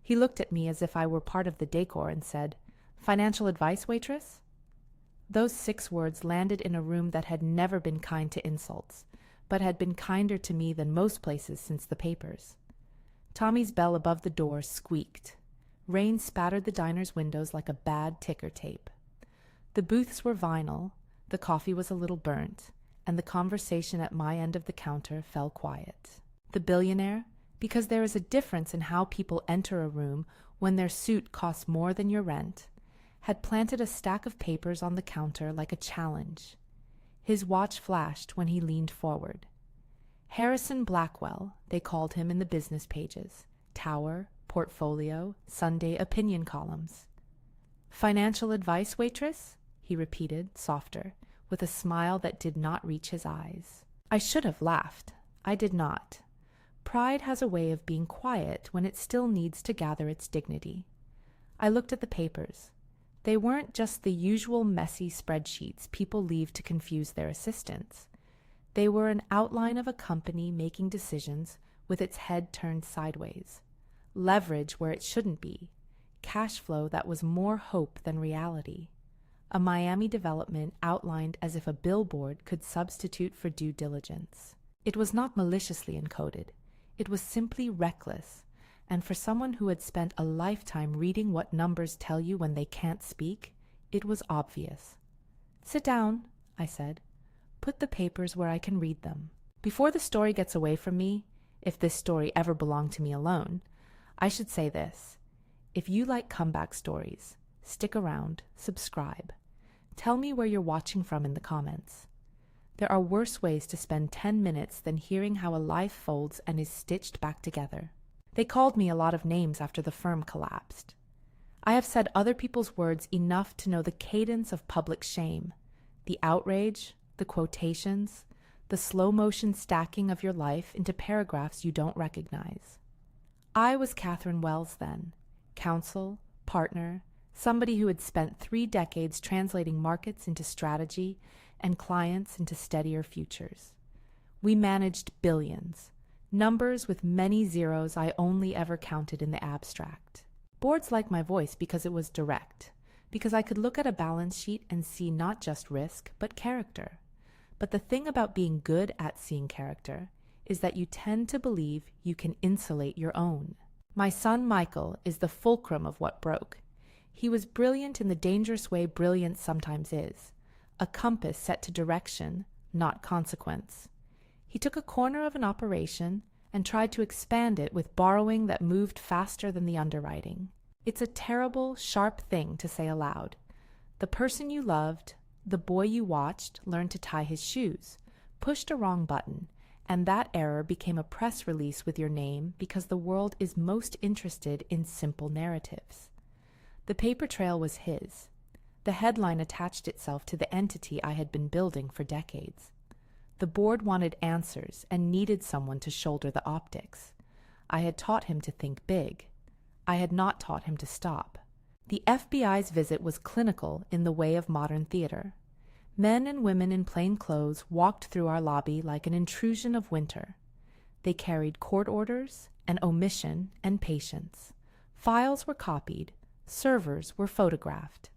He looked at me as if I were part of the decor and said, "Financial advice, waitress?" Those 6 words landed in a room that had never been kind to insults, but had been kinder to me than most places since the papers. Tommy's bell above the door squeaked. Rain spattered the diner's windows like a bad ticker tape. The booths were vinyl, the coffee was a little burnt, and the conversation at my end of the counter fell quiet. The billionaire, because there is a difference in how people enter a room when their suit costs more than your rent, had planted a stack of papers on the counter like a challenge. His watch flashed when he leaned forward. Harrison Blackwell, they called him in the business pages, Tower, Portfolio, Sunday opinion columns. "Financial advice, waitress?" he repeated, softer, with a smile that did not reach his eyes. I should have laughed. I did not. Pride has a way of being quiet when it still needs to gather its dignity. I looked at the papers. They weren't just the usual messy spreadsheets people leave to confuse their assistants. They were an outline of a company making decisions with its head turned sideways, leverage where it shouldn't be, cash flow that was more hope than reality. A Miami development outlined as if a billboard could substitute for due diligence. It was not maliciously encoded. It was simply reckless, and for someone who had spent a lifetime reading what numbers tell you when they can't speak, it was obvious. "Sit down," I said. "Put the papers where I can read them. Before the story gets away from me, if this story ever belonged to me alone, I should say this. If you like comeback stories, stick around, subscribe. Tell me where you're watching from in the comments. There are worse ways to spend 10 minutes than hearing how a life folds and is stitched back together. They called me a lot of names after the firm collapsed. I have said other people's words enough to know the cadence of public shame, the outrage, the quotations, the slow-motion stacking of your life into paragraphs you don't recognize. I was Catherine Wells then, counsel, partner, somebody who had spent 3 decades translating markets into strategy and clients into steadier futures. We managed billions, numbers with many zeros I only ever counted in the abstract. Boards liked my voice because it was direct, because I could look at a balance sheet and see not just risk, but character. But the thing about being good at seeing character is that you tend to believe you can insulate your own. My son Michael is the fulcrum of what broke. He was brilliant in the dangerous way brilliance sometimes is, a compass set to direction, not consequence. He took a corner of an operation and tried to expand it with borrowing that moved faster than the underwriting. It's a terrible, sharp thing to say aloud. The person you loved, the boy you watched, learned to tie his shoes, pushed a wrong button, and that error became a press release with your name because the world is most interested in simple narratives. The paper trail was his. The headline attached itself to the entity I had been building for decades. The board wanted answers and needed someone to shoulder the optics. I had taught him to think big. I had not taught him to stop. The FBI's visit was clinical in the way of modern theater. Men and women in plain clothes walked through our lobby like an intrusion of winter. They carried court orders and omission and patience. Files were copied. Servers were photographed.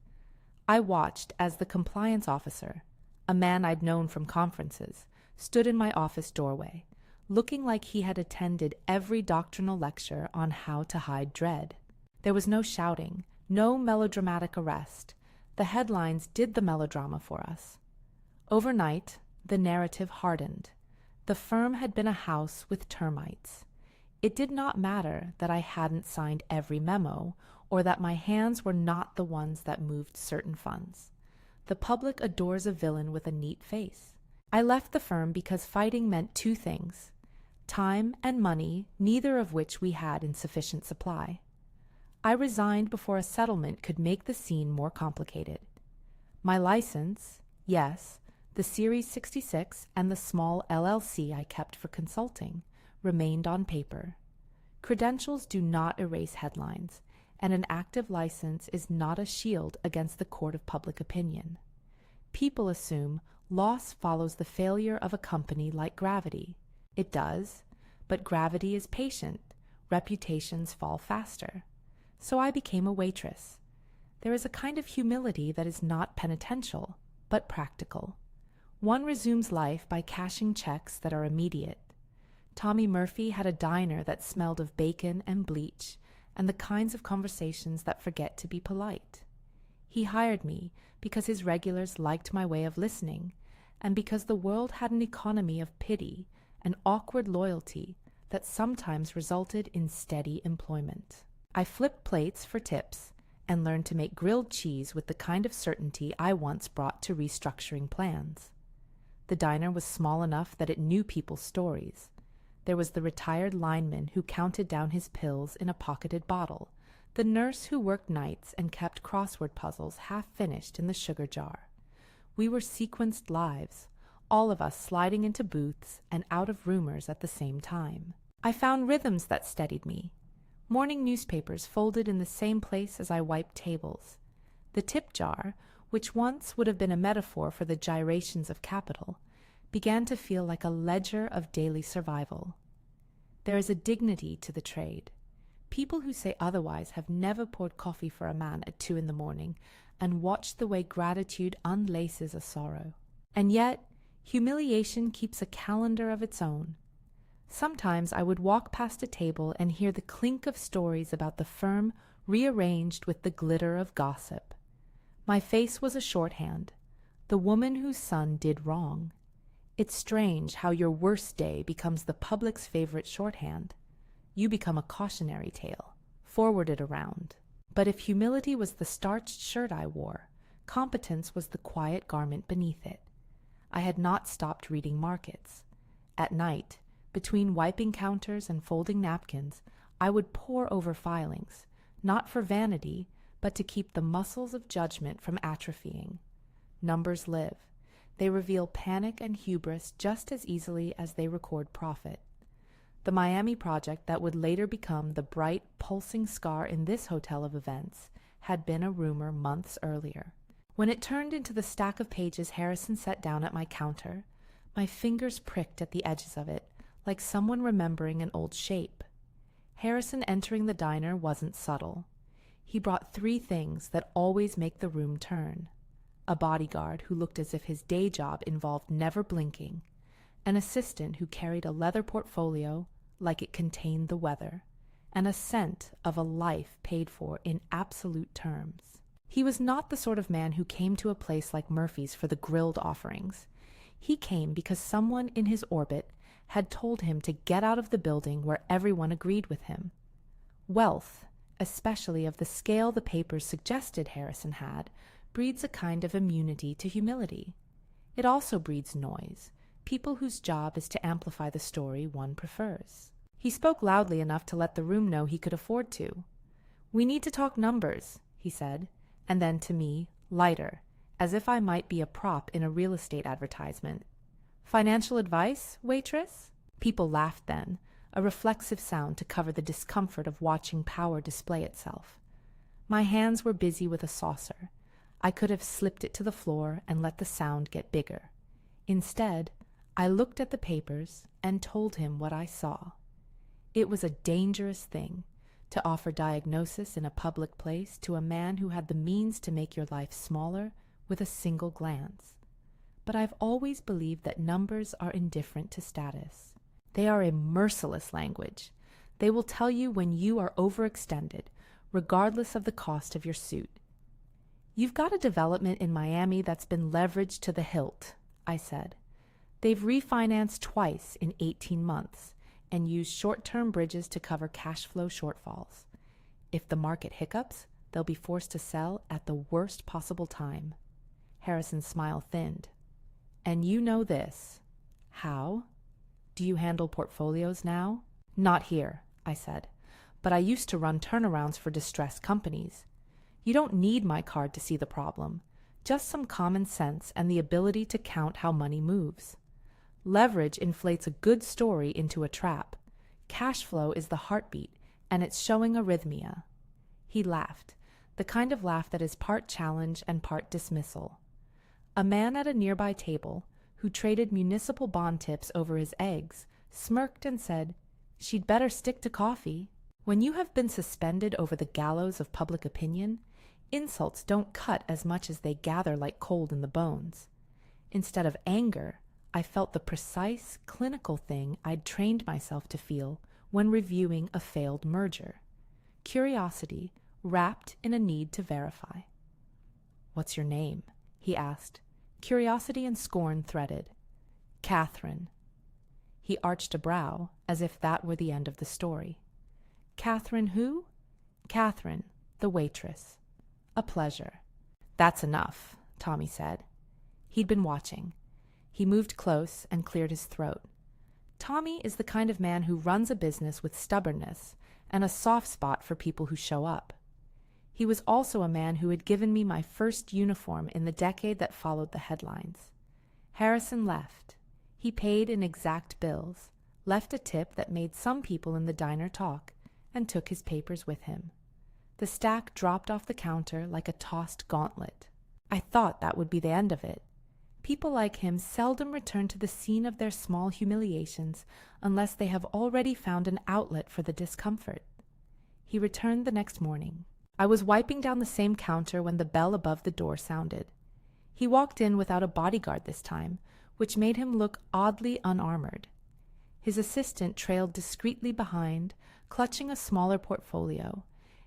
I watched as the compliance officer, a man I'd known from conferences, stood in my office doorway, looking like he had attended every doctrinal lecture on how to hide dread. There was no shouting, no melodramatic arrest. The headlines did the melodrama for us. Overnight, the narrative hardened. The firm had been a house with termites. It did not matter that I hadn't signed every memo, or that my hands were not the ones that moved certain funds. The public adores a villain with a neat face. I left the firm because fighting meant 2 things: time and money, neither of which we had in sufficient supply. I resigned before a settlement could make the scene more complicated. My license, yes, the Series 66 and the small LLC I kept for consulting, remained on paper. Credentials do not erase headlines, and an active license is not a shield against the court of public opinion. People assume loss follows the failure of a company like gravity. It does, but gravity is patient. Reputations fall faster. So I became a waitress. There is a kind of humility that is not penitential, but practical. One resumes life by cashing checks that are immediate. Tommy Murphy had a diner that smelled of bacon and bleach, and the kinds of conversations that forget to be polite. He hired me because his regulars liked my way of listening, and because the world had an economy of pity and awkward loyalty that sometimes resulted in steady employment. I flipped plates for tips and learned to make grilled cheese with the kind of certainty I once brought to restructuring plans. The diner was small enough that it knew people's stories. There was the retired lineman who counted down his pills in a pocketed bottle, the nurse who worked nights and kept crossword puzzles half-finished in the sugar jar. We were sequenced lives, all of us sliding into booths and out of roomers at the same time. I found rhythms that steadied me. Morning newspapers folded in the same place as I wiped tables. The tip jar, which once would have been a metaphor for the gyrations of capital, began to feel like a ledger of daily survival. There is a dignity to the trade. People who say otherwise have never poured coffee for a man at 2 a.m. and watched the way gratitude unlaces a sorrow. And yet, humiliation keeps a calendar of its own. Sometimes I would walk past a table and hear the clink of stories about the firm rearranged with the glitter of gossip. My face was a shorthand, the woman whose son did wrong. It's strange how your worst day becomes the public's favorite shorthand. You become a cautionary tale, forwarded around. But if humility was the starched shirt I wore, competence was the quiet garment beneath it. I had not stopped reading markets. At night, between wiping counters and folding napkins, I would pore over filings, not for vanity, but to keep the muscles of judgment from atrophying. Numbers live. They reveal panic and hubris just as easily as they record profit. The Miami project that would later become the bright, pulsing scar in this hotel of events had been a rumor months earlier. When it turned into the stack of pages Harrison set down at my counter, my fingers pricked at the edges of it, like someone remembering an old shape. Harrison entering the diner wasn't subtle. He brought 3 things that always make the room turn. A bodyguard who looked as if his day job involved never blinking, an assistant who carried a leather portfolio like it contained the weather, and a scent of a life paid for in absolute terms. He was not the sort of man who came to a place like Murphy's for the grilled offerings. He came because someone in his orbit had told him to get out of the building where everyone agreed with him. Wealth, especially of the scale the papers suggested Harrison had, breeds a kind of immunity to humility. It also breeds noise, people whose job is to amplify the story one prefers. He spoke loudly enough to let the room know he could afford to. "We need to talk numbers," he said, and then to me, lighter, as if I might be a prop in a real estate advertisement. "Financial advice, waitress?" People laughed then, a reflexive sound to cover the discomfort of watching power display itself. My hands were busy with a saucer. I could have slipped it to the floor and let the sound get bigger. Instead, I looked at the papers and told him what I saw. It was a dangerous thing to offer diagnosis in a public place to a man who had the means to make your life smaller with a single glance. But I've always believed that numbers are indifferent to status. They are a merciless language. They will tell you when you are overextended, regardless of the cost of your suit. "You've got a development in Miami that's been leveraged to the hilt," I said. "They've refinanced twice in 18 months and used short-term bridges to cover cash flow shortfalls. If the market hiccups, they'll be forced to sell at the worst possible time." Harrison's smile thinned. "And you know this. How? Do you handle portfolios now?" "Not here," I said. "But I used to run turnarounds for distressed companies. You don't need my card to see the problem, just some common sense and the ability to count how money moves. Leverage inflates a good story into a trap. Cash flow is the heartbeat, and it's showing arrhythmia." He laughed, the kind of laugh that is part challenge and part dismissal. A man at a nearby table, who traded municipal bond tips over his eggs, smirked and said, "She'd better stick to coffee." When you have been suspended over the gallows of public opinion, insults don't cut as much as they gather like cold in the bones. Instead of anger, I felt the precise, clinical thing I'd trained myself to feel when reviewing a failed merger. Curiosity wrapped in a need to verify. "What's your name?" he asked, curiosity and scorn threaded. "Catherine." He arched a brow, as if that were the end of the story. "Catherine who?" "Catherine, the waitress." "A pleasure." "That's enough," Tommy said. He'd been watching. He moved close and cleared his throat. Tommy is the kind of man who runs a business with stubbornness and a soft spot for people who show up. He was also a man who had given me my first uniform in the decade that followed the headlines. Harrison left. He paid in exact bills, left a tip that made some people in the diner talk, and took his papers with him. The stack dropped off the counter like a tossed gauntlet. I thought that would be the end of it. People like him seldom return to the scene of their small humiliations unless they have already found an outlet for the discomfort. He returned the next morning. I was wiping down the same counter when the bell above the door sounded. He walked in without a bodyguard this time, which made him look oddly unarmored. His assistant trailed discreetly behind, clutching a smaller portfolio,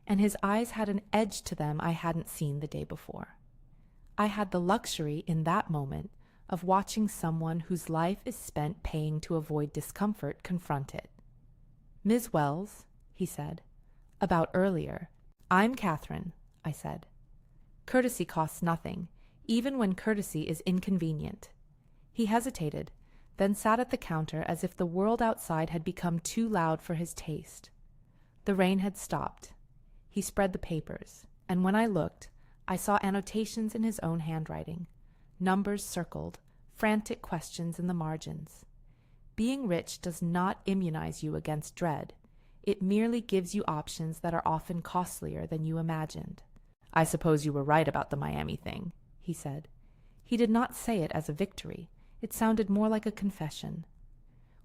and his eyes had an edge to them I hadn't seen the day before. I had the luxury in that moment of watching someone whose life is spent paying to avoid discomfort confront it. "Ms. Wells," he said. "About earlier." "I'm Catherine," I said. Courtesy costs nothing, even when courtesy is inconvenient. He hesitated, then sat at the counter as if the world outside had become too loud for his taste. The rain had stopped. He spread the papers, and when I looked, I saw annotations in his own handwriting, numbers circled, frantic questions in the margins. Being rich does not immunize you against dread. It merely gives you options that are often costlier than you imagined. "I suppose you were right about the Miami thing," he said. He did not say it as a victory. It sounded more like a confession.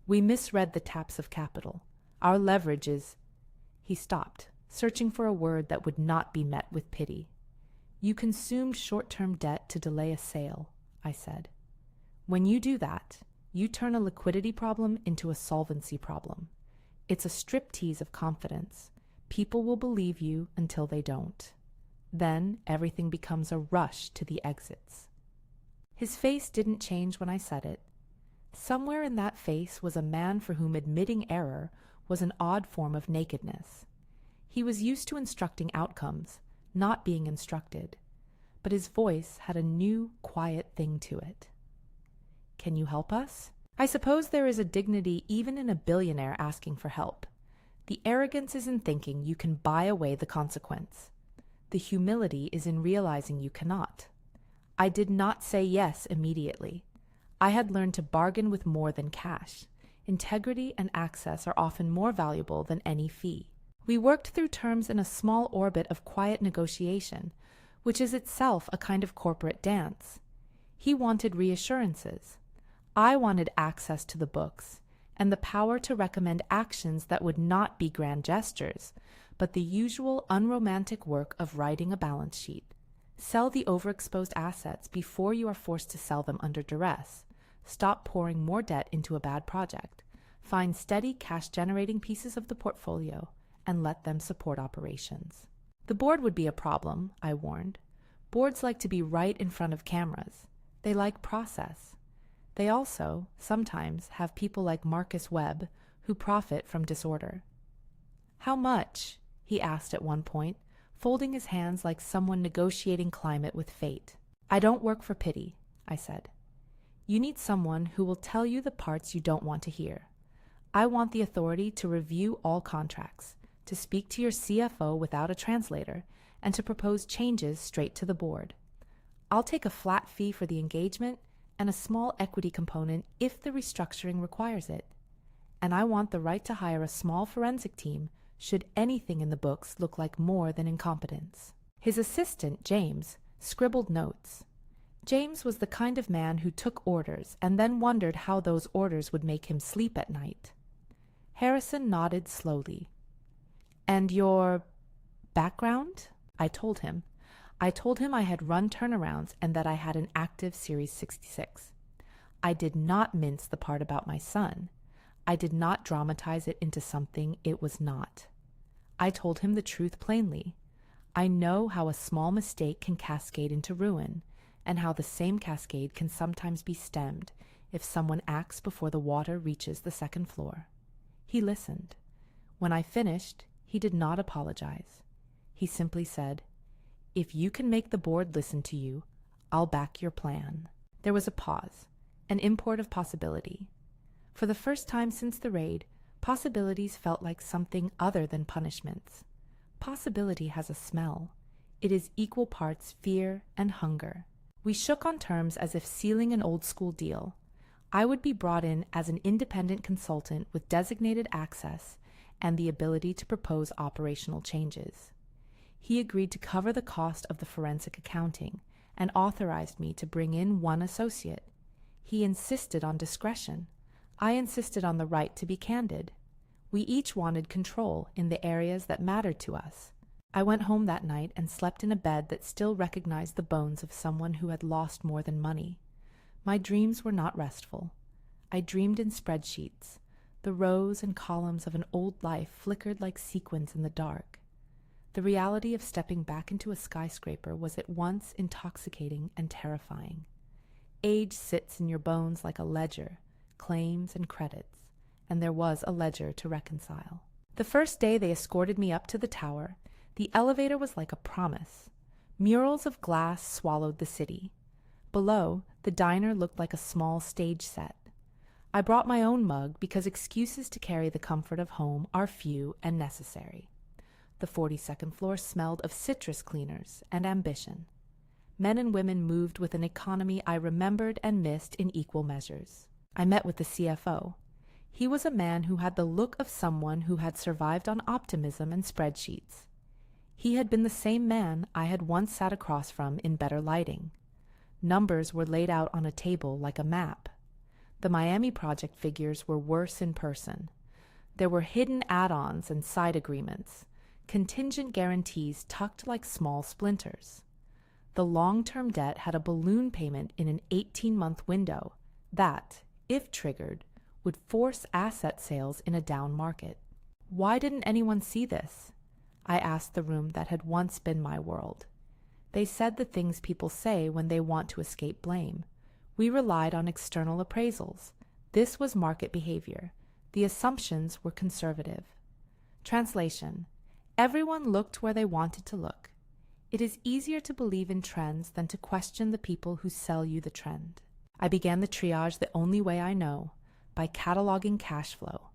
"We misread the taps of capital. Our leverage is—" He stopped, searching for a word that would not be met with pity. "You consumed short-term debt to delay a sale," I said. "When you do that, you turn a liquidity problem into a solvency problem. It's a striptease of confidence. People will believe you until they don't. Then everything becomes a rush to the exits." His face didn't change when I said it. Somewhere in that face was a man for whom admitting error was an odd form of nakedness. He was used to instructing outcomes, not being instructed, but his voice had a new, quiet thing to it. "Can you help us?" I suppose there is a dignity even in a billionaire asking for help. The arrogance is in thinking you can buy away the consequence. The humility is in realizing you cannot. I did not say yes immediately. I had learned to bargain with more than cash. Integrity and access are often more valuable than any fee. We worked through terms in a small orbit of quiet negotiation, which is itself a kind of corporate dance. He wanted reassurances. I wanted access to the books and the power to recommend actions that would not be grand gestures, but the usual unromantic work of writing a balance sheet. Sell the overexposed assets before you are forced to sell them under duress. Stop pouring more debt into a bad project. Find steady cash-generating pieces of the portfolio and let them support operations. The board would be a problem, I warned. Boards like to be right in front of cameras. They like process. They also, sometimes, have people like Marcus Webb who profit from disorder. "How much?" he asked at one point, folding his hands like someone negotiating climate with fate. "I don't work for pity," I said. "You need someone who will tell you the parts you don't want to hear. I want the authority to review all contracts, to speak to your CFO without a translator, and to propose changes straight to the board. I'll take a flat fee for the engagement and a small equity component if the restructuring requires it. And I want the right to hire a small forensic team should anything in the books look like more than incompetence." His assistant, James, scribbled notes. James was the kind of man who took orders and then wondered how those orders would make him sleep at night. Harrison nodded slowly. And your background? I told him. I told him I had run turnarounds and that I had an active Series 66. I did not mince the part about my son. I did not dramatize it into something it was not. I told him the truth plainly. I know how a small mistake can cascade into ruin, and how the same cascade can sometimes be stemmed if someone acts before the water reaches the second floor. He listened. When I finished, he did not apologize. He simply said, "If you can make the board listen to you, I'll back your plan." There was a pause, an import of possibility. For the first time since the raid, possibilities felt like something other than punishments. Possibility has a smell. It is equal parts fear and hunger. We shook on terms as if sealing an old-school deal. I would be brought in as an independent consultant with designated access and the ability to propose operational changes. He agreed to cover the cost of the forensic accounting and authorized me to bring in one associate. He insisted on discretion. I insisted on the right to be candid. We each wanted control in the areas that mattered to us. I went home that night and slept in a bed that still recognized the bones of someone who had lost more than money. My dreams were not restful. I dreamed in spreadsheets. The rows and columns of an old life flickered like sequins in the dark. The reality of stepping back into a skyscraper was at once intoxicating and terrifying. Age sits in your bones like a ledger, claims and credits, and there was a ledger to reconcile. The first day they escorted me up to the tower, the elevator was like a promise. Murals of glass swallowed the city. Below, the diner looked like a small stage set. I brought my own mug because excuses to carry the comfort of home are few and necessary. The 42nd floor smelled of citrus cleaners and ambition. Men and women moved with an economy I remembered and missed in equal measures. I met with the CFO. He was a man who had the look of someone who had survived on optimism and spreadsheets. He had been the same man I had once sat across from in better lighting. Numbers were laid out on a table like a map. The Miami project figures were worse in person. There were hidden add-ons and side agreements, contingent guarantees tucked like small splinters. The long-term debt had a balloon payment in an 18-month window that, if triggered, would force asset sales in a down market. Why didn't anyone see this? I asked the room that had once been my world. They said the things people say when they want to escape blame. We relied on external appraisals. This was market behavior. The assumptions were conservative. Translation: everyone looked where they wanted to look. It is easier to believe in trends than to question the people who sell you the trend. I began the triage the only way I know, by cataloging cash flow.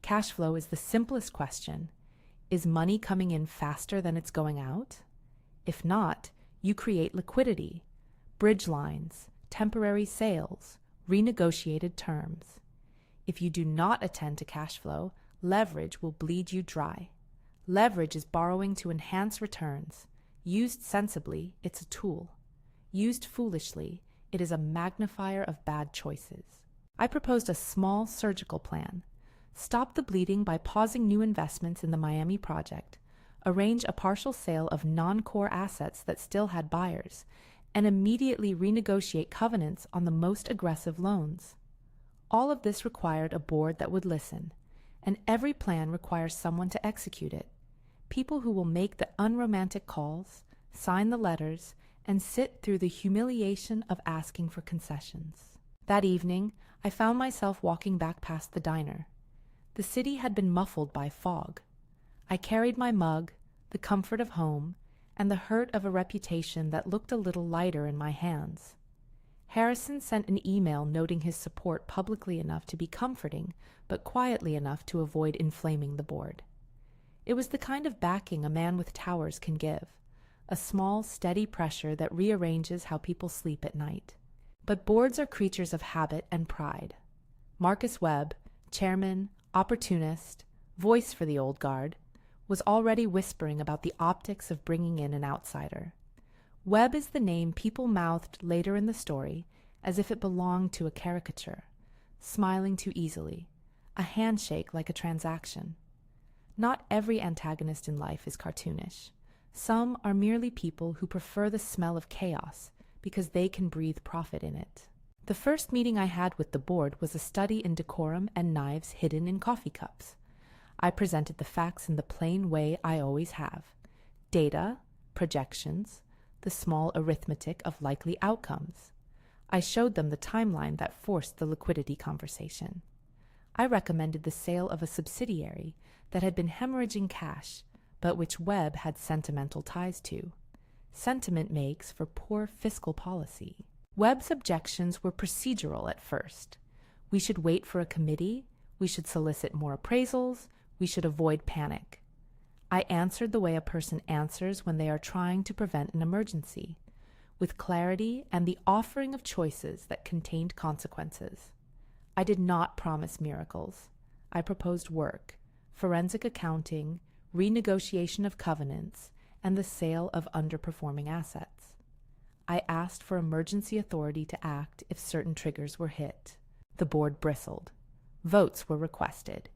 Cash flow is the simplest question. Is money coming in faster than it's going out? If not, you create liquidity, bridge lines, temporary sales, renegotiated terms. If you do not attend to cash flow, leverage will bleed you dry. Leverage is borrowing to enhance returns. Used sensibly, it's a tool. Used foolishly, it is a magnifier of bad choices. I proposed a small surgical plan. Stop the bleeding by pausing new investments in the Miami project, arrange a partial sale of non-core assets that still had buyers, and immediately renegotiate covenants on the most aggressive loans. All of this required a board that would listen, and every plan requires someone to execute it. People who will make the unromantic calls, sign the letters, and sit through the humiliation of asking for concessions. That evening, I found myself walking back past the diner. The city had been muffled by fog. I carried my mug, the comfort of home, and the hurt of a reputation that looked a little lighter in my hands. Harrison sent an email noting his support publicly enough to be comforting, but quietly enough to avoid inflaming the board. It was the kind of backing a man with towers can give, a small, steady pressure that rearranges how people sleep at night. But boards are creatures of habit and pride. Marcus Webb, chairman, opportunist, voice for the old guard, was already whispering about the optics of bringing in an outsider. Webb is the name people mouthed later in the story as if it belonged to a caricature, smiling too easily, a handshake like a transaction. Not every antagonist in life is cartoonish. Some are merely people who prefer the smell of chaos because they can breathe profit in it. The first meeting I had with the board was a study in decorum and knives hidden in coffee cups. I presented the facts in the plain way I always have. Data, projections, the small arithmetic of likely outcomes. I showed them the timeline that forced the liquidity conversation. I recommended the sale of a subsidiary that had been hemorrhaging cash, but which Webb had sentimental ties to. Sentiment makes for poor fiscal policy. Webb's objections were procedural at first. We should wait for a committee, we should solicit more appraisals, we should avoid panic. I answered the way a person answers when they are trying to prevent an emergency, with clarity and the offering of choices that contained consequences. I did not promise miracles. I proposed work, forensic accounting, renegotiation of covenants, and the sale of underperforming assets. I asked for emergency authority to act if certain triggers were hit. The board bristled. Votes were requested.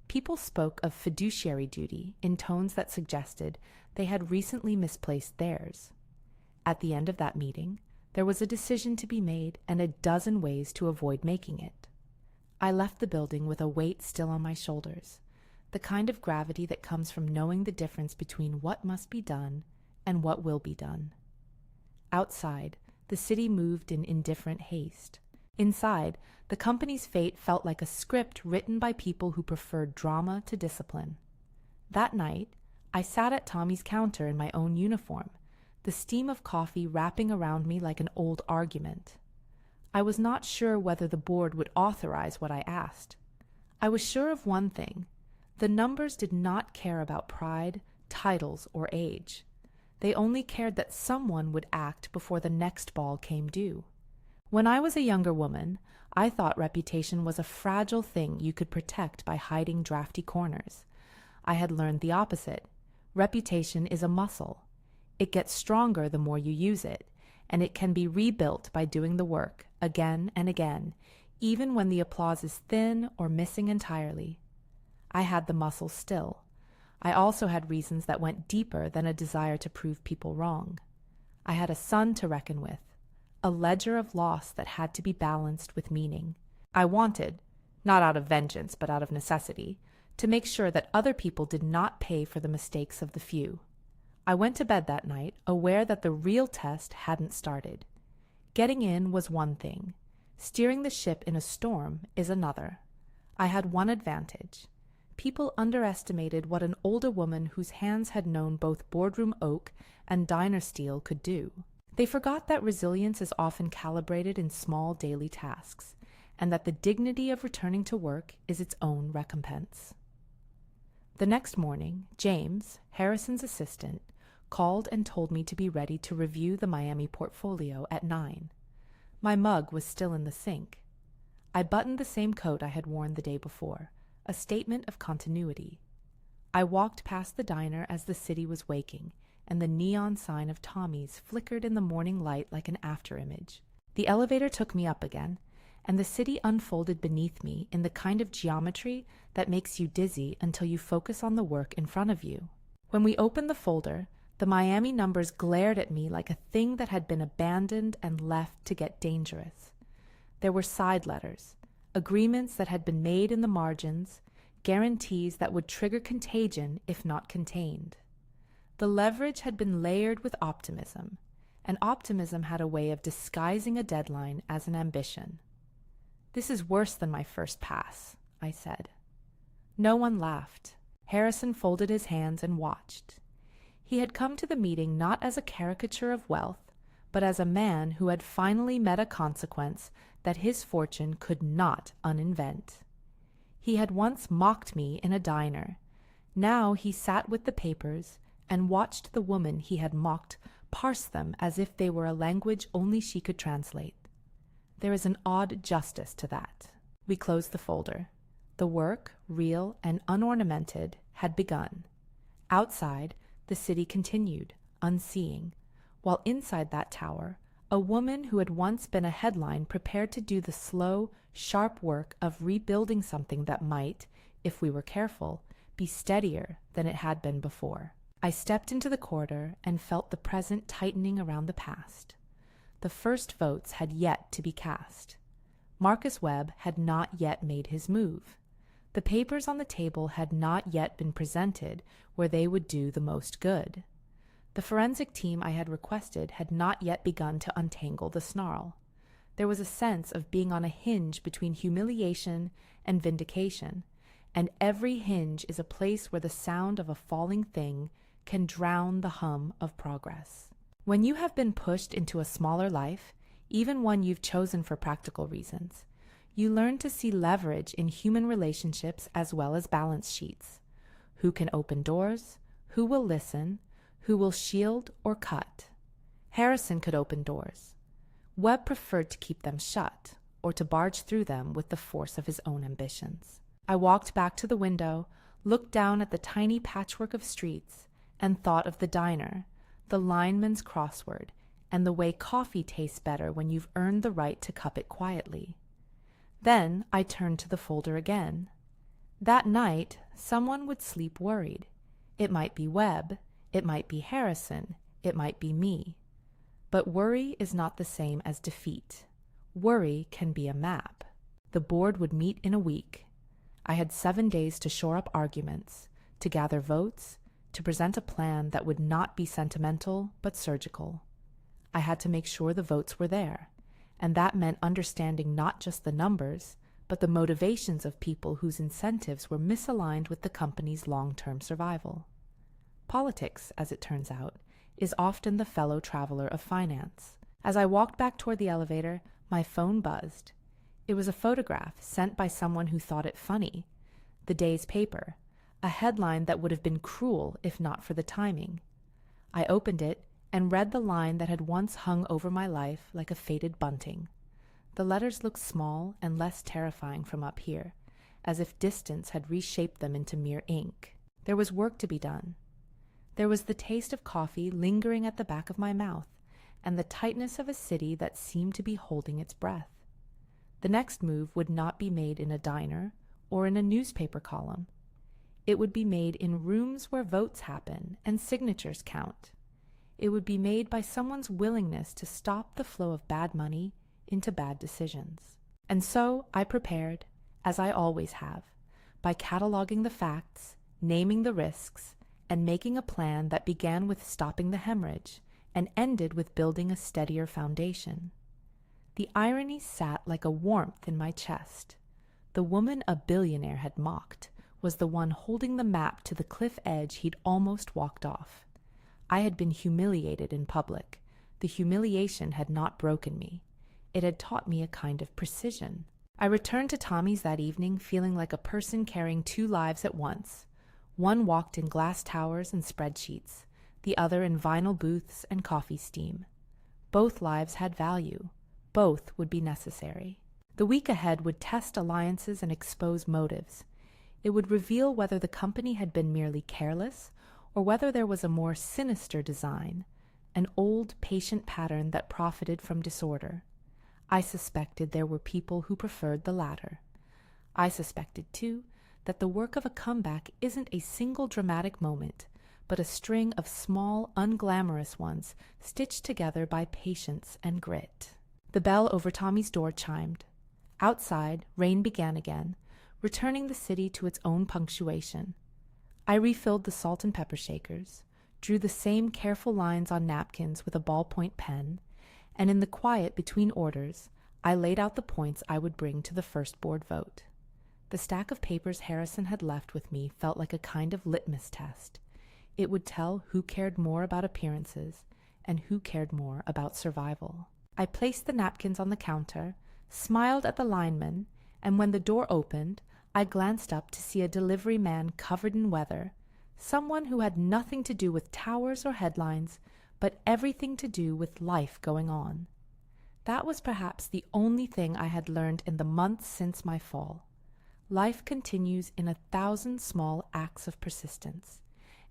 People spoke of fiduciary duty in tones that suggested they had recently misplaced theirs. At the end of that meeting, there was a decision to be made and a dozen ways to avoid making it. I left the building with a weight still on my shoulders, the kind of gravity that comes from knowing the difference between what must be done and what will be done. Outside, the city moved in indifferent haste. Inside, the company's fate felt like a script written by people who preferred drama to discipline. That night, I sat at Tommy's counter in my own uniform, the steam of coffee wrapping around me like an old argument. I was not sure whether the board would authorize what I asked. I was sure of one thing. The numbers did not care about pride, titles, or age. They only cared that someone would act before the next ball came due. When I was a younger woman, I thought reputation was a fragile thing you could protect by hiding drafty corners. I had learned the opposite. Reputation is a muscle. It gets stronger the more you use it, and it can be rebuilt by doing the work again and again, even when the applause is thin or missing entirely. I had the muscle still. I also had reasons that went deeper than a desire to prove people wrong. I had a son to reckon with, a ledger of loss that had to be balanced with meaning. I wanted, not out of vengeance but out of necessity, to make sure that other people did not pay for the mistakes of the few. I went to bed that night, aware that the real test hadn't started. Getting in was one thing. Steering the ship in a storm is another. I had one advantage. People underestimated what an older woman whose hands had known both boardroom oak and diner steel could do. They forgot that resilience is often calibrated in small daily tasks, and that the dignity of returning to work is its own recompense. The next morning, James, Harrison's assistant, called and told me to be ready to review the Miami portfolio at 9. My mug was still in the sink. I buttoned the same coat I had worn the day before, a statement of continuity. I walked past the diner as the city was waking, and the neon sign of Tommy's flickered in the morning light like an afterimage. The elevator took me up again, and the city unfolded beneath me in the kind of geometry that makes you dizzy until you focus on the work in front of you. When we opened the folder, the Miami numbers glared at me like a thing that had been abandoned and left to get dangerous. There were side letters, agreements that had been made in the margins, guarantees that would trigger contagion if not contained. The leverage had been layered with optimism, and optimism had a way of disguising a deadline as an ambition. "This is worse than my first pass," I said. No one laughed. Harrison folded his hands and watched. He had come to the meeting not as a caricature of wealth, but as a man who had finally met a consequence that his fortune could not uninvent. He had once mocked me in a diner. Now he sat with the papers and watched the woman he had mocked parse them as if they were a language only she could translate. There is an odd justice to that. We closed the folder. The work, real and unornamented, had begun. Outside, the city continued, unseeing, while inside that tower, a woman who had once been a headline prepared to do the slow, sharp work of rebuilding something that might, if we were careful, be steadier than it had been before. I stepped into the corridor and felt the present tightening around the past. The first votes had yet to be cast. Marcus Webb had not yet made his move. The papers on the table had not yet been presented where they would do the most good. The forensic team I had requested had not yet begun to untangle the snarl. There was a sense of being on a hinge between humiliation and vindication, and every hinge is a place where the sound of a falling thing can drown the hum of progress. When you have been pushed into a smaller life, even one you've chosen for practical reasons, you learn to see leverage in human relationships as well as balance sheets. Who can open doors? Who will listen? Who will shield or cut? Harrison could open doors. Webb preferred to keep them shut, or to barge through them with the force of his own ambitions. I walked back to the window, looked down at the tiny patchwork of streets, and thought of the diner, the lineman's crossword, and the way coffee tastes better when you've earned the right to cup it quietly. Then I turned to the folder again. That night, someone would sleep worried. It might be Webb, it might be Harrison, it might be me. But worry is not the same as defeat. Worry can be a map. The board would meet in a week. I had 7 days to shore up arguments, to gather votes, to present a plan that would not be sentimental but surgical. I had to make sure the votes were there, and that meant understanding not just the numbers, but the motivations of people whose incentives were misaligned with the company's long-term survival. Politics, as it turns out, is often the fellow traveler of finance. As I walked back toward the elevator, my phone buzzed. It was a photograph sent by someone who thought it funny. The day's paper, a headline that would have been cruel if not for the timing. I opened it and read the line that had once hung over my life like a faded bunting. The letters looked small and less terrifying from up here, as if distance had reshaped them into mere ink. There was work to be done. There was the taste of coffee lingering at the back of my mouth, and the tightness of a city that seemed to be holding its breath. The next move would not be made in a diner or in a newspaper column. It would be made in rooms where votes happen and signatures count. It would be made by someone's willingness to stop the flow of bad money into bad decisions. And so I prepared, as I always have, by cataloging the facts, naming the risks, and making a plan that began with stopping the hemorrhage and ended with building a steadier foundation. The irony sat like a warmth in my chest. The woman a billionaire had mocked was the one holding the map to the cliff edge he'd almost walked off. I had been humiliated in public. The humiliation had not broken me. It had taught me a kind of precision. I returned to Tommy's that evening feeling like a person carrying 2 lives at once. One walked in glass towers and spreadsheets, the other in vinyl booths and coffee steam. Both lives had value. Both would be necessary. The week ahead would test alliances and expose motives. It would reveal whether the company had been merely careless or whether there was a more sinister design, an old patient pattern that profited from disorder. I suspected there were people who preferred the latter. I suspected, too, that the work of a comeback isn't a single dramatic moment, but a string of small, unglamorous ones stitched together by patience and grit. The bell over Tommy's door chimed. Outside, rain began again, returning the city to its own punctuation. I refilled the salt and pepper shakers, drew the same careful lines on napkins with a ballpoint pen, and in the quiet between orders, I laid out the points I would bring to the first board vote. The stack of papers Harrison had left with me felt like a kind of litmus test. It would tell who cared more about appearances and who cared more about survival. I placed the napkins on the counter, smiled at the lineman, and when the door opened, I glanced up to see a delivery man covered in weather, someone who had nothing to do with towers or headlines, but everything to do with life going on. That was perhaps the only thing I had learned in the months since my fall. Life continues in 1,000 small acts of persistence,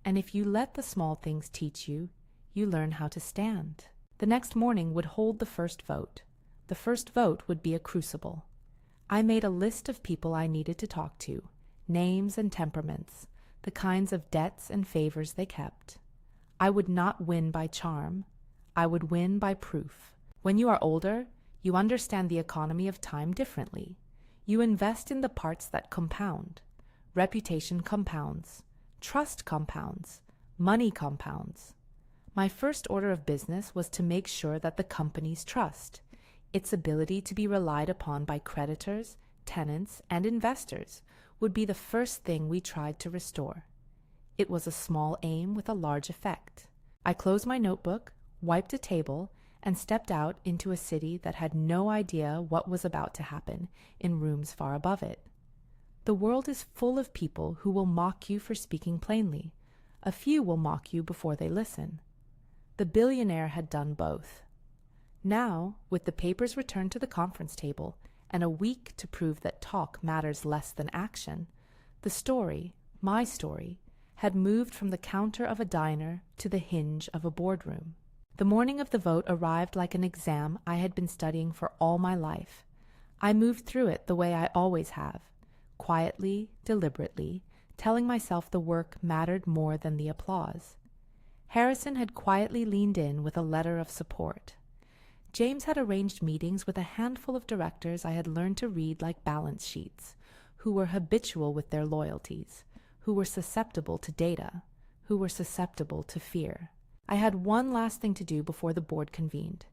and if you let the small things teach you, you learn how to stand. The next morning would hold the first vote. The first vote would be a crucible. I made a list of people I needed to talk to, names and temperaments, the kinds of debts and favors they kept. I would not win by charm. I would win by proof. When you are older, you understand the economy of time differently. You invest in the parts that compound. Reputation compounds. Trust compounds. Money compounds. My first order of business was to make sure that the company's trust, its ability to be relied upon by creditors, tenants, and investors, would be the first thing we tried to restore. It was a small aim with a large effect. I closed my notebook, wiped a table, and stepped out into a city that had no idea what was about to happen in rooms far above it. The world is full of people who will mock you for speaking plainly. A few will mock you before they listen. The billionaire had done both. Now, with the papers returned to the conference table and a week to prove that talk matters less than action, the story, my story, had moved from the counter of a diner to the hinge of a boardroom. The morning of the vote arrived like an exam I had been studying for all my life. I moved through it the way I always have, quietly, deliberately, telling myself the work mattered more than the applause. Harrison had quietly leaned in with a letter of support. James had arranged meetings with a handful of directors I had learned to read like balance sheets, who were habitual with their loyalties, who were susceptible to data, who were susceptible to fear. I had one last thing to do before the board convened.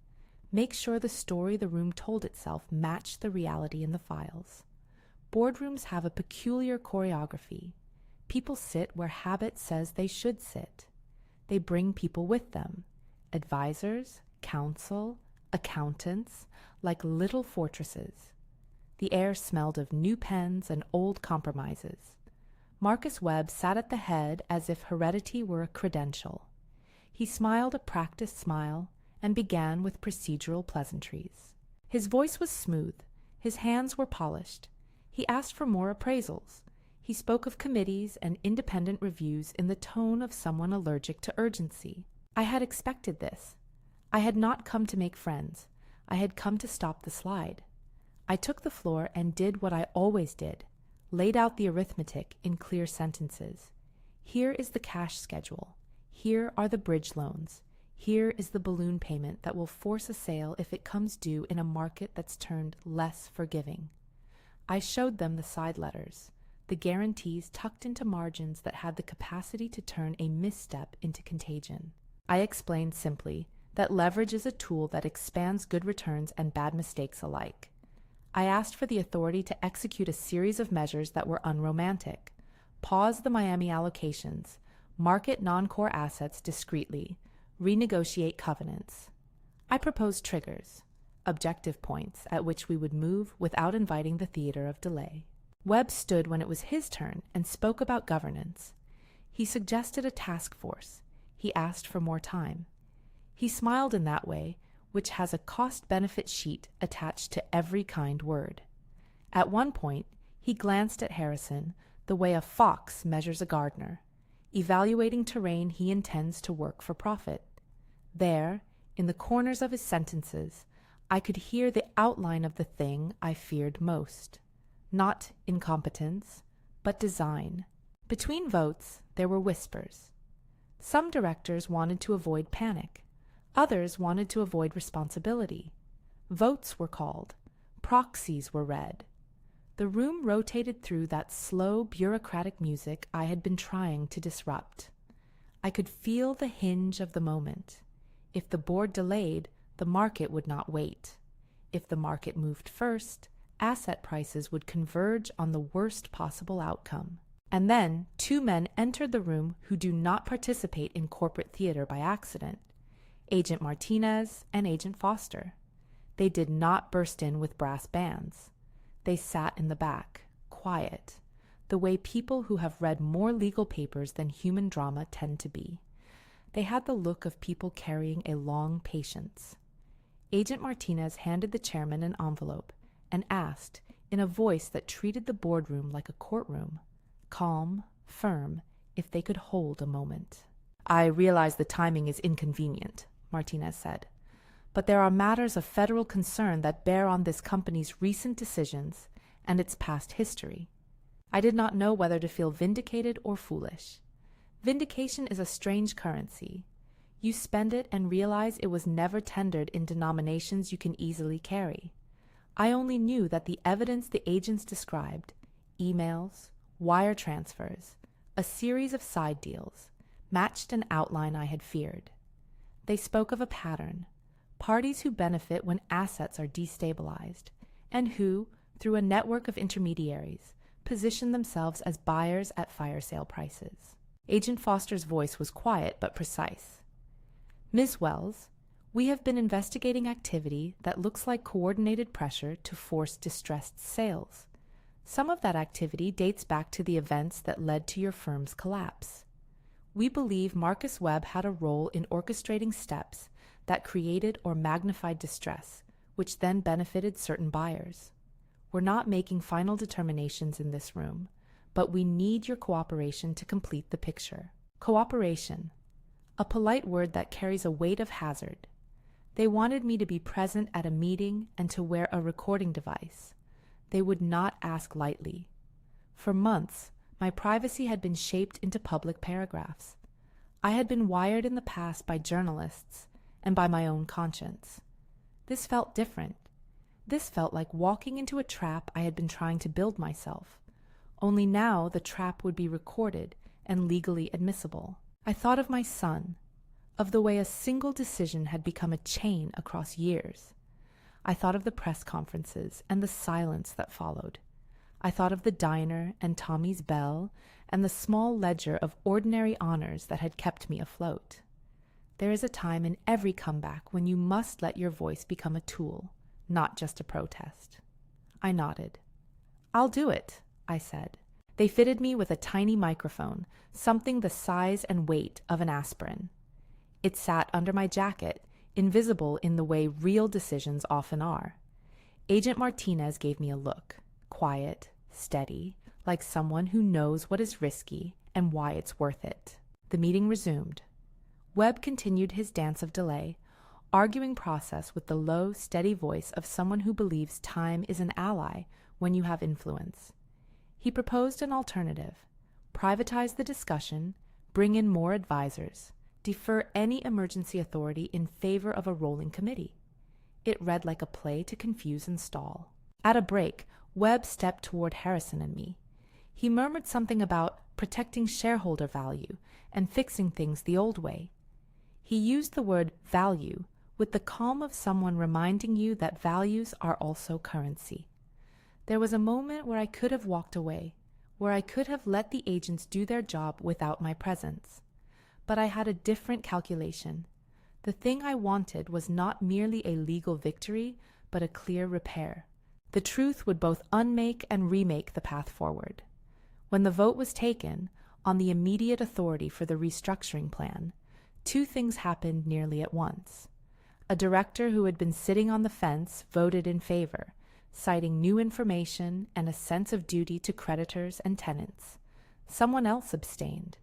Make sure the story the room told itself matched the reality in the files. Boardrooms have a peculiar choreography. People sit where habit says they should sit. They bring people with them, advisors, counsel, accountants, like little fortresses. The air smelled of new pens and old compromises. Marcus Webb sat at the head as if heredity were a credential. He smiled a practiced smile and began with procedural pleasantries. His voice was smooth. His hands were polished. He asked for more appraisals. He spoke of committees and independent reviews in the tone of someone allergic to urgency. I had expected this. I had not come to make friends. I had come to stop the slide. I took the floor and did what I always did, laid out the arithmetic in clear sentences. Here is the cash schedule. Here are the bridge loans. Here is the balloon payment that will force a sale if it comes due in a market that's turned less forgiving. I showed them the side letters, the guarantees tucked into margins that had the capacity to turn a misstep into contagion. I explained simply that leverage is a tool that expands good returns and bad mistakes alike. I asked for the authority to execute a series of measures that were unromantic. Pause the Miami allocations, market non-core assets discreetly, renegotiate covenants. I proposed triggers, objective points at which we would move without inviting the theater of delay. Webb stood when it was his turn and spoke about governance. He suggested a task force. He asked for more time. He smiled in that way, which has a cost-benefit sheet attached to every kind word. At one point, he glanced at Harrison the way a fox measures a gardener, evaluating terrain he intends to work for profit. There, in the corners of his sentences, I could hear the outline of the thing I feared most. Not incompetence, but design. Between votes, there were whispers. Some directors wanted to avoid panic. Others wanted to avoid responsibility. Votes were called. Proxies were read. The room rotated through that slow, bureaucratic music I had been trying to disrupt. I could feel the hinge of the moment. If the board delayed, the market would not wait. If the market moved first, asset prices would converge on the worst possible outcome. And then 2 men entered the room who do not participate in corporate theater by accident. Agent Martinez and Agent Foster. They did not burst in with brass bands. They sat in the back, quiet, the way people who have read more legal papers than human drama tend to be. They had the look of people carrying a long patience. Agent Martinez handed the chairman an envelope and asked, in a voice that treated the boardroom like a courtroom, calm, firm, if they could hold a moment. "I realize the timing is inconvenient," Martinez said, "but there are matters of federal concern that bear on this company's recent decisions and its past history. I did not know whether to feel vindicated or foolish. Vindication is a strange currency. You spend it and realize it was never tendered in denominations you can easily carry. I only knew that the evidence the agents described, emails, wire transfers, a series of side deals, matched an outline I had feared. They spoke of a pattern, parties who benefit when assets are destabilized, and who, through a network of intermediaries, position themselves as buyers at fire sale prices. Agent Foster's voice was quiet but precise. Ms. Wells, we have been investigating activity that looks like coordinated pressure to force distressed sales. Some of that activity dates back to the events that led to your firm's collapse. We believe Marcus Webb had a role in orchestrating steps that created or magnified distress, which then benefited certain buyers. We're not making final determinations in this room, but we need your cooperation to complete the picture. Cooperation, a polite word that carries a weight of hazard. They wanted me to be present at a meeting and to wear a recording device. They would not ask lightly. For months, my privacy had been shaped into public paragraphs. I had been wired in the past by journalists and by my own conscience. This felt different. This felt like walking into a trap I had been trying to build myself. Only now the trap would be recorded and legally admissible. I thought of my son, of the way a single decision had become a chain across years. I thought of the press conferences and the silence that followed. I thought of the diner and Tommy's bell and the small ledger of ordinary honors that had kept me afloat. There is a time in every comeback when you must let your voice become a tool, not just a protest. I nodded. I'll do it, I said. They fitted me with a tiny microphone, something the size and weight of an aspirin. It sat under my jacket, invisible in the way real decisions often are. Agent Martinez gave me a look, quiet, steady, like someone who knows what is risky and why it's worth it. The meeting resumed. Webb continued his dance of delay, arguing process with the low, steady voice of someone who believes time is an ally when you have influence. He proposed an alternative: privatize the discussion, bring in more advisors, defer any emergency authority in favor of a rolling committee. It read like a play to confuse and stall. At a break, Webb stepped toward Harrison and me. He murmured something about protecting shareholder value and fixing things the old way. He used the word value with the calm of someone reminding you that values are also currency. There was a moment where I could have walked away, where I could have let the agents do their job without my presence. But I had a different calculation. The thing I wanted was not merely a legal victory, but a clear repair. The truth would both unmake and remake the path forward. When the vote was taken on the immediate authority for the restructuring plan, two things happened nearly at once. A director who had been sitting on the fence voted in favor, citing new information and a sense of duty to creditors and tenants. Someone else abstained.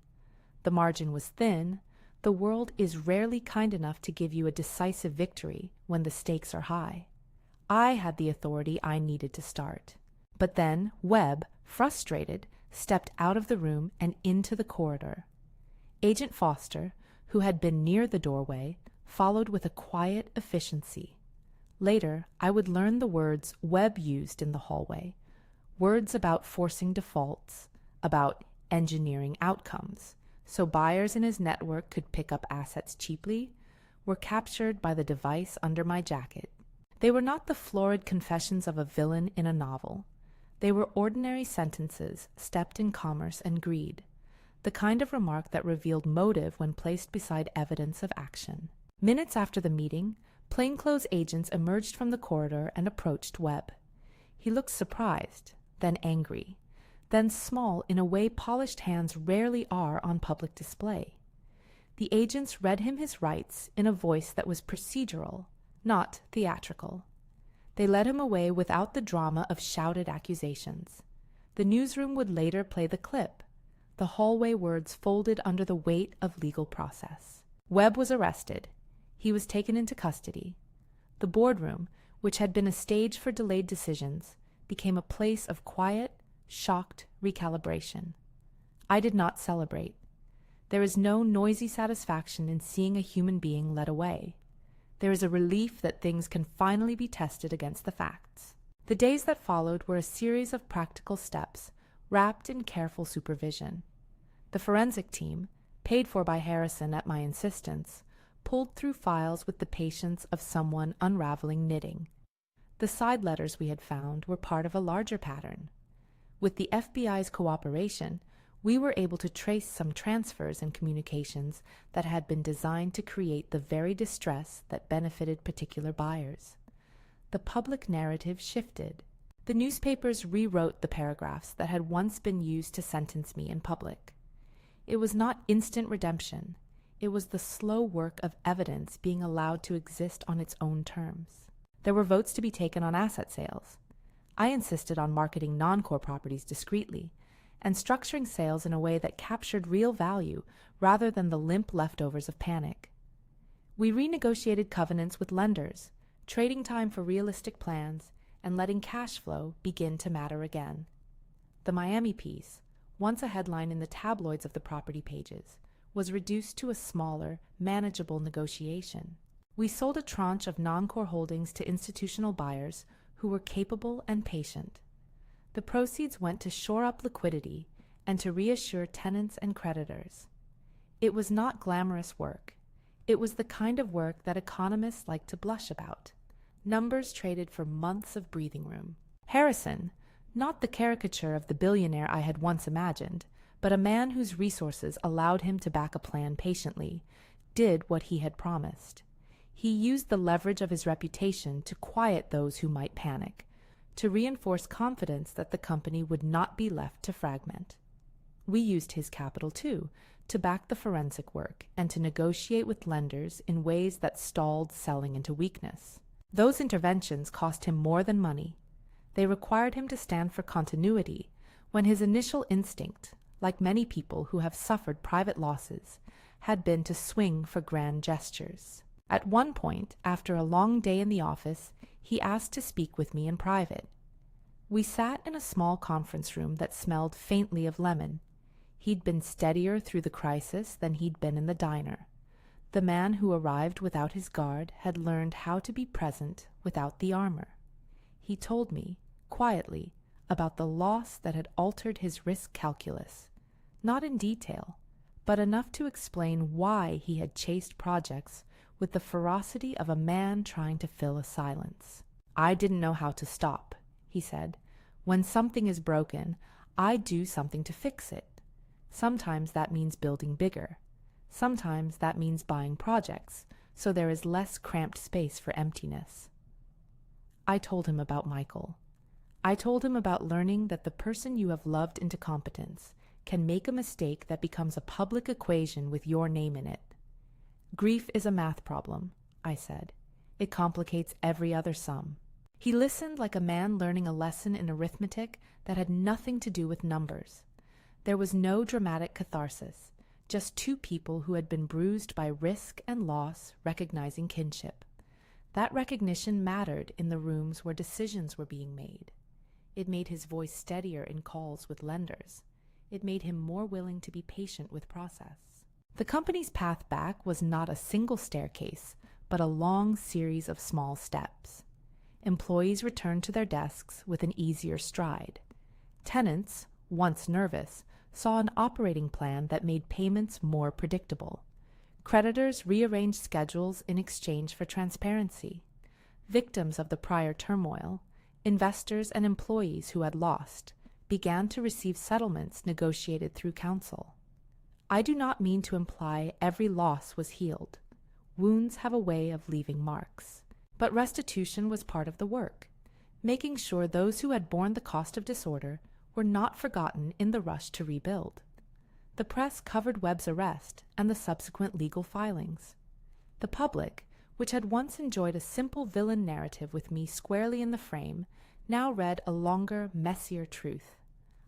The margin was thin. The world is rarely kind enough to give you a decisive victory when the stakes are high. I had the authority I needed to start. But then Webb, frustrated, stepped out of the room and into the corridor. Agent Foster, who had been near the doorway, followed with a quiet efficiency. Later, I would learn the words Webb used in the hallway, words about forcing defaults, about engineering outcomes, so buyers in his network could pick up assets cheaply, were captured by the device under my jacket. They were not the florid confessions of a villain in a novel. They were ordinary sentences steeped in commerce and greed, the kind of remark that revealed motive when placed beside evidence of action. Minutes after the meeting, plainclothes agents emerged from the corridor and approached Webb. He looked surprised, then angry, then small in a way polished hands rarely are on public display. The agents read him his rights in a voice that was procedural, not theatrical. They led him away without the drama of shouted accusations. The newsroom would later play the clip, the hallway words folded under the weight of legal process. Webb was arrested. He was taken into custody. The boardroom, which had been a stage for delayed decisions, became a place of quiet, shocked recalibration. I did not celebrate. There is no noisy satisfaction in seeing a human being led away. There is a relief that things can finally be tested against the facts. The days that followed were a series of practical steps, wrapped in careful supervision. The forensic team, paid for by Harrison at my insistence, pulled through files with the patience of someone unraveling knitting. The side letters we had found were part of a larger pattern. With the FBI's cooperation, we were able to trace some transfers and communications that had been designed to create the very distress that benefited particular buyers. The public narrative shifted. The newspapers rewrote the paragraphs that had once been used to sentence me in public. It was not instant redemption. It was the slow work of evidence being allowed to exist on its own terms. There were votes to be taken on asset sales. I insisted on marketing non-core properties discreetly and structuring sales in a way that captured real value rather than the limp leftovers of panic. We renegotiated covenants with lenders, trading time for realistic plans and letting cash flow begin to matter again. The Miami piece, once a headline in the tabloids of the property pages, was reduced to a smaller, manageable negotiation. We sold a tranche of non-core holdings to institutional buyers who were capable and patient. The proceeds went to shore up liquidity and to reassure tenants and creditors. It was not glamorous work. It was the kind of work that economists like to blush about. Numbers traded for months of breathing room. Harrison, not the caricature of the billionaire I had once imagined, but a man whose resources allowed him to back a plan patiently, did what he had promised. He used the leverage of his reputation to quiet those who might panic, to reinforce confidence that the company would not be left to fragment. We used his capital, too, to back the forensic work and to negotiate with lenders in ways that stalled selling into weakness. Those interventions cost him more than money. They required him to stand for continuity when his initial instinct, like many people who have suffered private losses, had been to swing for grand gestures. At one point, after a long day in the office, he asked to speak with me in private. We sat in a small conference room that smelled faintly of lemon. He'd been steadier through the crisis than he'd been in the diner. The man who arrived without his guard had learned how to be present without the armor. He told me, quietly, about the loss that had altered his risk calculus, not in detail, but enough to explain why he had chased projects with the ferocity of a man trying to fill a silence. "I didn't know how to stop," he said. "When something is broken, I do something to fix it. Sometimes that means building bigger. Sometimes that means buying projects, so there is less cramped space for emptiness." I told him about Michael. I told him about learning that the person you have loved into competence can make a mistake that becomes a public equation with your name in it. "Grief is a math problem," I said. "It complicates every other sum." He listened like a man learning a lesson in arithmetic that had nothing to do with numbers. There was no dramatic catharsis, just two people who had been bruised by risk and loss recognizing kinship. That recognition mattered in the rooms where decisions were being made. It made his voice steadier in calls with lenders. It made him more willing to be patient with process. The company's path back was not a single staircase, but a long series of small steps. Employees returned to their desks with an easier stride. Tenants, once nervous, saw an operating plan that made payments more predictable. Creditors rearranged schedules in exchange for transparency. Victims of the prior turmoil, investors and employees who had lost, began to receive settlements negotiated through counsel. I do not mean to imply every loss was healed. Wounds have a way of leaving marks. But restitution was part of the work, making sure those who had borne the cost of disorder were not forgotten in the rush to rebuild. The press covered Webb's arrest and the subsequent legal filings. The public, which had once enjoyed a simple villain narrative with me squarely in the frame, now read a longer, messier truth.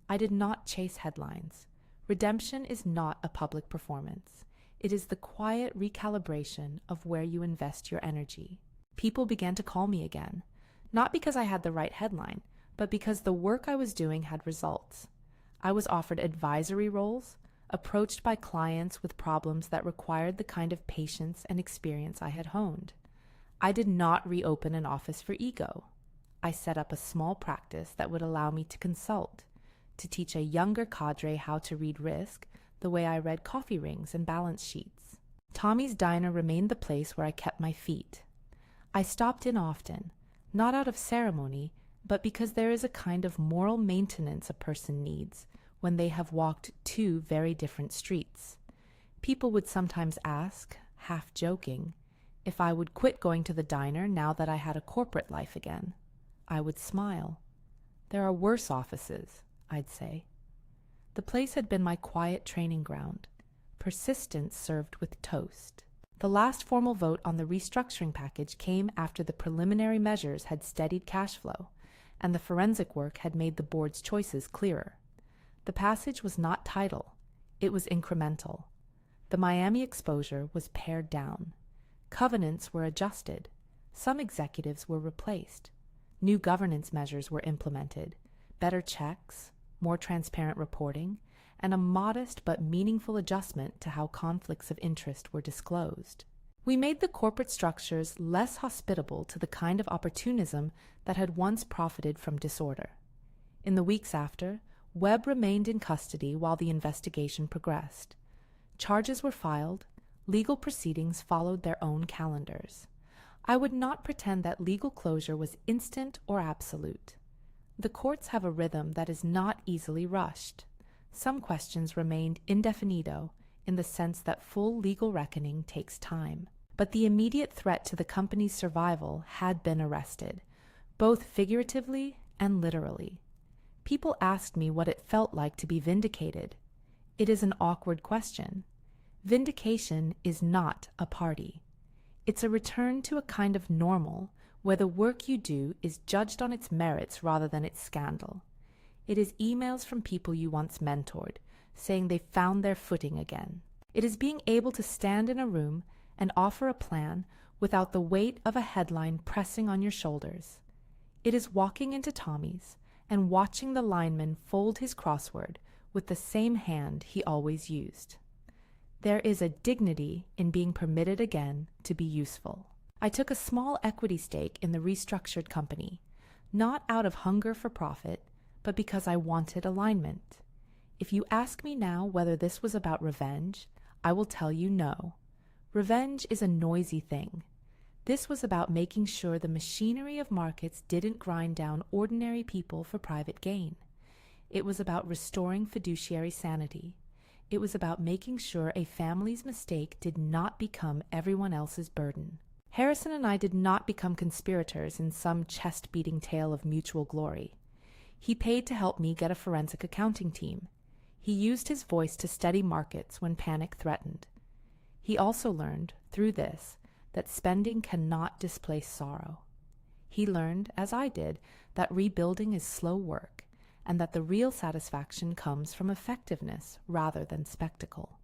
I did not chase headlines. Redemption is not a public performance. It is the quiet recalibration of where you invest your energy. People began to call me again, not because I had the right headline, but because the work I was doing had results. I was offered advisory roles, approached by clients with problems that required the kind of patience and experience I had honed. I did not reopen an office for ego. I set up a small practice that would allow me to consult, to teach a younger cadre how to read risk the way I read coffee rings and balance sheets. Tommy's Diner remained the place where I kept my feet. I stopped in often, not out of ceremony, but because there is a kind of moral maintenance a person needs when they have walked two very different streets. People would sometimes ask, half joking, if I would quit going to the diner now that I had a corporate life again. I would smile. There are worse offices, I'd say. The place had been my quiet training ground, persistence served with toast. The last formal vote on the restructuring package came after the preliminary measures had steadied cash flow, and the forensic work had made the board's choices clearer. The passage was not tidal, it was incremental. The Miami exposure was pared down. Covenants were adjusted. Some executives were replaced. New governance measures were implemented, better checks, more transparent reporting, and a modest but meaningful adjustment to how conflicts of interest were disclosed. We made the corporate structures less hospitable to the kind of opportunism that had once profited from disorder. In the weeks after, Webb remained in custody while the investigation progressed. Charges were filed, legal proceedings followed their own calendars. I would not pretend that legal closure was instant or absolute. The courts have a rhythm that is not easily rushed. Some questions remained indefinito in the sense that full legal reckoning takes time. But the immediate threat to the company's survival had been arrested, both figuratively and literally. People asked me what it felt like to be vindicated. It is an awkward question. Vindication is not a party. It's a return to a kind of normal where the work you do is judged on its merits rather than its scandal. It is emails from people you once mentored, saying they found their footing again. It is being able to stand in a room and offer a plan without the weight of a headline pressing on your shoulders. It is walking into Tommy's and watching the lineman fold his crossword with the same hand he always used. There is a dignity in being permitted again to be useful. I took a small equity stake in the restructured company, not out of hunger for profit, but because I wanted alignment. If you ask me now whether this was about revenge, I will tell you no. Revenge is a noisy thing. This was about making sure the machinery of markets didn't grind down ordinary people for private gain. It was about restoring fiduciary sanity. It was about making sure a family's mistake did not become everyone else's burden. Harrison and I did not become conspirators in some chest-beating tale of mutual glory. He paid to help me get a forensic accounting team. He used his voice to steady markets when panic threatened. He also learned, through this, that spending cannot displace sorrow. He learned, as I did, that rebuilding is slow work, and that the real satisfaction comes from effectiveness rather than spectacle.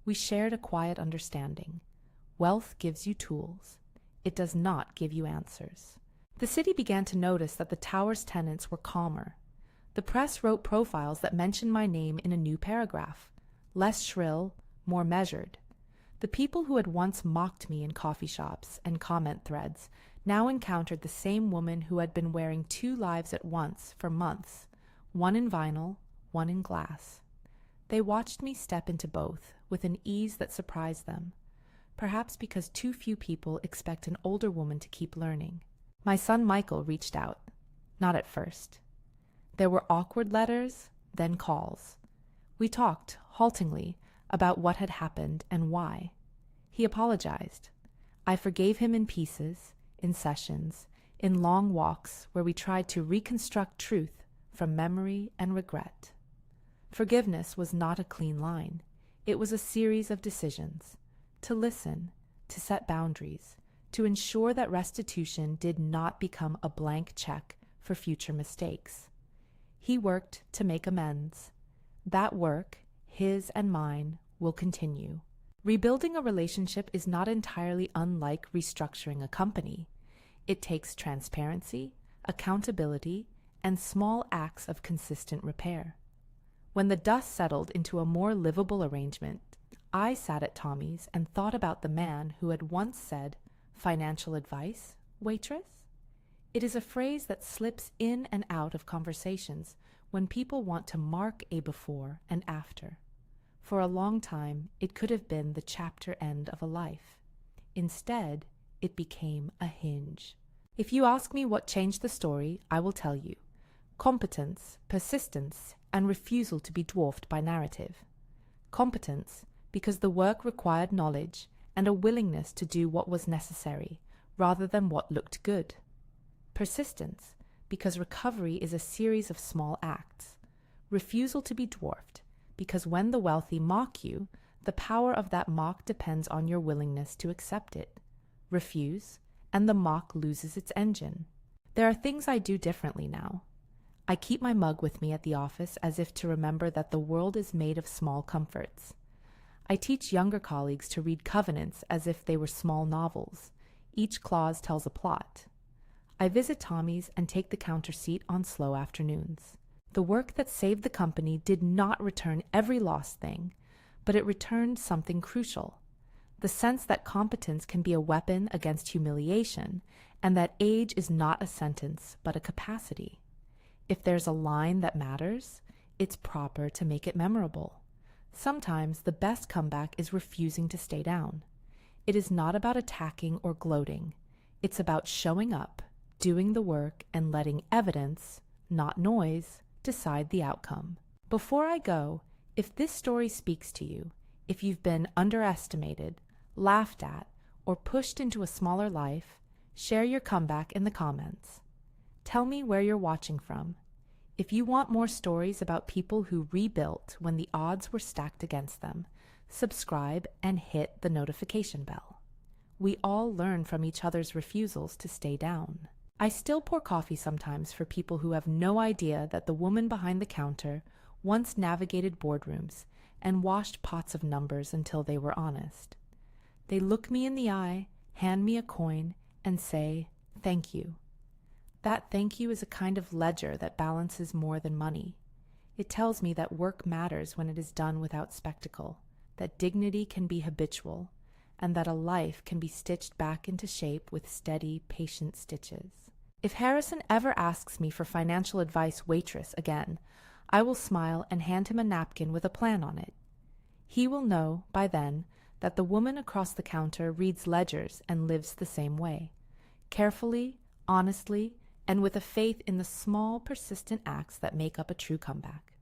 We shared a quiet understanding. Wealth gives you tools. It does not give you answers. The city began to notice that the tower's tenants were calmer. The press wrote profiles that mentioned my name in a new paragraph, less shrill, more measured. The people who had once mocked me in coffee shops and comment threads now encountered the same woman who had been wearing two lives at once for months, one in vinyl, one in glass. They watched me step into both with an ease that surprised them, perhaps because too few people expect an older woman to keep learning. My son Michael reached out, not at first. There were awkward letters, then calls. We talked, haltingly, about what had happened and why. He apologized. I forgave him in pieces, in sessions, in long walks where we tried to reconstruct truth from memory and regret. Forgiveness was not a clean line. It was a series of decisions. To listen, to set boundaries, to ensure that restitution did not become a blank check for future mistakes. He worked to make amends. That work, his and mine, will continue. Rebuilding a relationship is not entirely unlike restructuring a company. It takes transparency, accountability, and small acts of consistent repair. When the dust settled into a more livable arrangement, I sat at Tommy's and thought about the man who had once said, "Financial advice, waitress?" It is a phrase that slips in and out of conversations when people want to mark a before and after. For a long time, it could have been the chapter end of a life. Instead, it became a hinge. If you ask me what changed the story, I will tell you. Competence, persistence, and refusal to be dwarfed by narrative. Competence, because the work required knowledge and a willingness to do what was necessary, rather than what looked good. Persistence, because recovery is a series of small acts. Refusal to be dwarfed, because when the wealthy mock you, the power of that mock depends on your willingness to accept it. Refuse, and the mock loses its engine. There are things I do differently now. I keep my mug with me at the office as if to remember that the world is made of small comforts. I teach younger colleagues to read covenants as if they were small novels. Each clause tells a plot. I visit Tommy's and take the counter seat on slow afternoons. The work that saved the company did not return every lost thing, but it returned something crucial. The sense that competence can be a weapon against humiliation, and that age is not a sentence, but a capacity. If there's a line that matters, it's proper to make it memorable. Sometimes the best comeback is refusing to stay down. It is not about attacking or gloating. It's about showing up, doing the work, and letting evidence, not noise, decide the outcome. Before I go, if this story speaks to you, if you've been underestimated, laughed at, or pushed into a smaller life, share your comeback in the comments. Tell me where you're watching from. If you want more stories about people who rebuilt when the odds were stacked against them, subscribe and hit the notification bell. We all learn from each other's refusals to stay down. I still pour coffee sometimes for people who have no idea that the woman behind the counter once navigated boardrooms and washed pots of numbers until they were honest. They look me in the eye, hand me a coin, and say, "Thank you." That thank you is a kind of ledger that balances more than money. It tells me that work matters when it is done without spectacle, that dignity can be habitual, and that a life can be stitched back into shape with steady, patient stitches. If Harrison ever asks me for financial advice, waitress, again, I will smile and hand him a napkin with a plan on it. He will know, by then, that the woman across the counter reads ledgers and lives the same way, carefully, honestly, and with a faith in the small, persistent acts that make up a true comeback.